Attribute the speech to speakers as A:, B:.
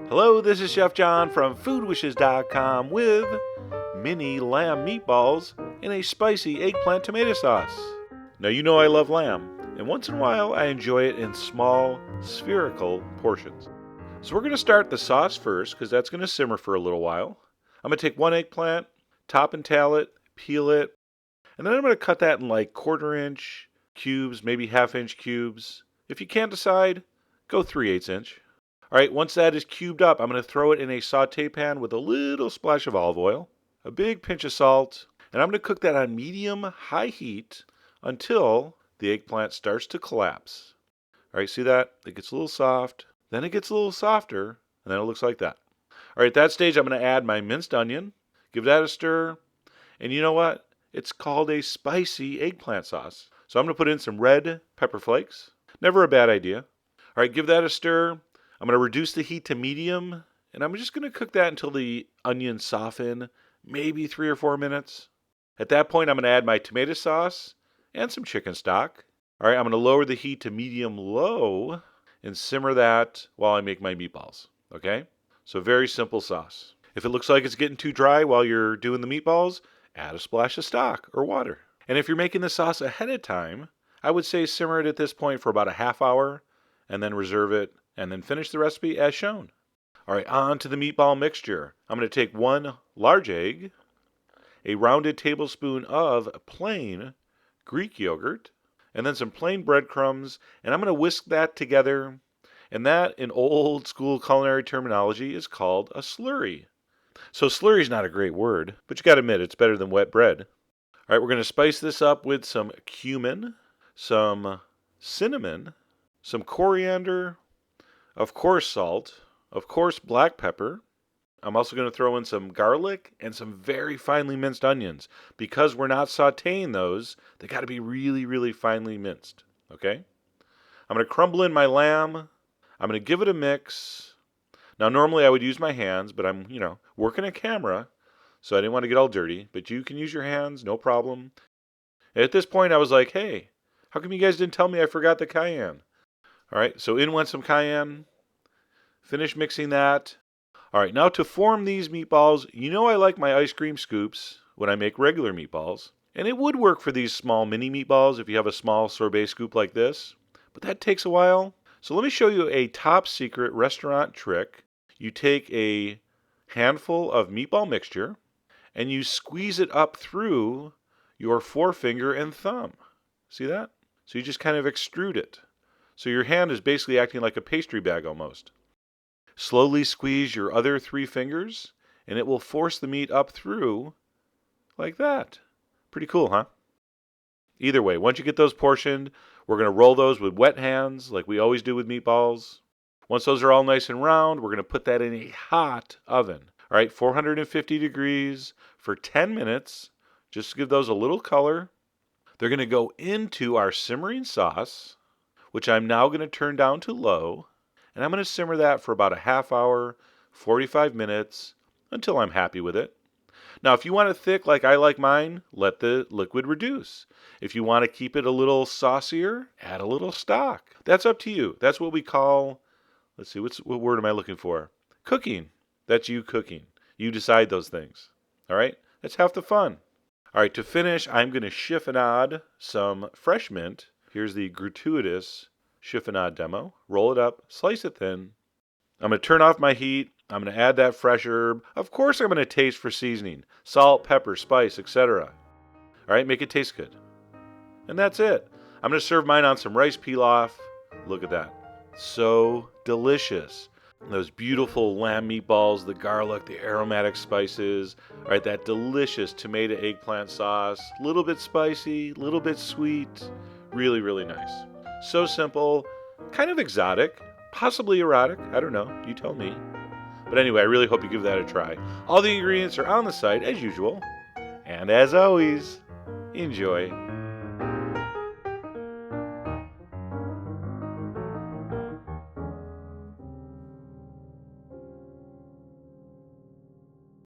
A: Hello, this is Chef John from foodwishes.com with mini lamb meatballs in a spicy eggplant tomato sauce. Now you know I love lamb, and once in a while I enjoy it in small, spherical portions. So we're going to start the sauce first because that's going to simmer for a little while. I'm going to take one eggplant, top and tail it, peel it, and then I'm going to cut that in like 1/4-inch cubes, maybe 1/2-inch cubes. If you can't decide, go 3/8 inch. All right, once that is cubed up, I'm going to throw it in a saute pan with a little splash of olive oil, a big pinch of salt, and I'm going to cook that on medium-high heat until the eggplant starts to collapse. All right, see that? It gets a little soft, then it gets a little softer, and then it looks like that. All right, at that stage, I'm going to add my minced onion, give that a stir, and you know what? It's called a spicy eggplant sauce. So I'm going to put in some red pepper flakes. Never a bad idea. All right, give that a stir. I'm going to reduce the heat to medium, and I'm just going to cook that until the onions soften, maybe 3 or 4 minutes. At that point, I'm going to add my tomato sauce and some chicken stock. All right, I'm going to lower the heat to medium-low and simmer that while I make my meatballs. Okay? So very simple sauce. If it looks like it's getting too dry while you're doing the meatballs, add a splash of stock or water. And if you're making the sauce ahead of time, I would say simmer it at this point for about a half hour and then reserve it and then finish the recipe as shown. All right, on to the meatball mixture. I'm going to take 1 large egg, a rounded tablespoon of plain Greek yogurt, and then some plain breadcrumbs, and I'm going to whisk that together. And that, in old school culinary terminology, is called a slurry. So slurry is not a great word, but you got to admit it's better than wet bread. All right, we're going to spice this up with some cumin, some cinnamon, some coriander, of course salt, of course black pepper. I'm also going to throw in some garlic and some very finely minced onions. Because we're not sauteing those, they got to be really, really finely minced. Okay? I'm going to crumble in my lamb. I'm going to give it a mix. Now, normally I would use my hands, but I'm, working a camera, so I didn't want to get all dirty. But you can use your hands, no problem. And at this point, I was like, hey, how come you guys didn't tell me I forgot the cayenne? All right, so in went some cayenne. Finish mixing that. All right, now to form these meatballs, I like my ice cream scoops when I make regular meatballs. And it would work for these small mini meatballs if you have a small sorbet scoop like this. But that takes a while. So let me show you a top secret restaurant trick. You take a handful of meatball mixture and you squeeze it up through your forefinger and thumb. See that? So you just kind of extrude it. So your hand is basically acting like a pastry bag almost. Slowly squeeze your other 3 fingers and it will force the meat up through like that. Pretty cool, huh? Either way, once you get those portioned, we're going to roll those with wet hands like we always do with meatballs. Once those are all nice and round, we're going to put that in a hot oven. All right, 450 degrees for 10 minutes, just to give those a little color. They're going to go into our simmering sauce, which I'm now going to turn down to low, and I'm going to simmer that for about a half hour, 45 minutes, until I'm happy with it. Now, if you want it thick like I like mine, let the liquid reduce. If you want to keep it a little saucier, add a little stock. That's up to you. That's what we call, let's see, what word am I looking for? Cooking. That's you cooking. You decide those things. All right? That's half the fun. All right, to finish, I'm going to chiffonade some fresh mint. Here's the gratuitous chiffonade demo. Roll it up, slice it thin. I'm going to turn off my heat. I'm going to add that fresh herb. Of course, I'm going to taste for seasoning. Salt, pepper, spice, etc. All right, make it taste good. And that's it. I'm going to serve mine on some rice pilaf. Look at that. So delicious. Those beautiful lamb meatballs, the garlic, the aromatic spices. All right, that delicious tomato eggplant sauce. A little bit spicy, a little bit sweet. Really, really nice. So simple, kind of exotic, possibly erotic. I don't know. You tell me. But anyway, I really hope you give that a try. All the ingredients are on the site as usual. And as always, enjoy.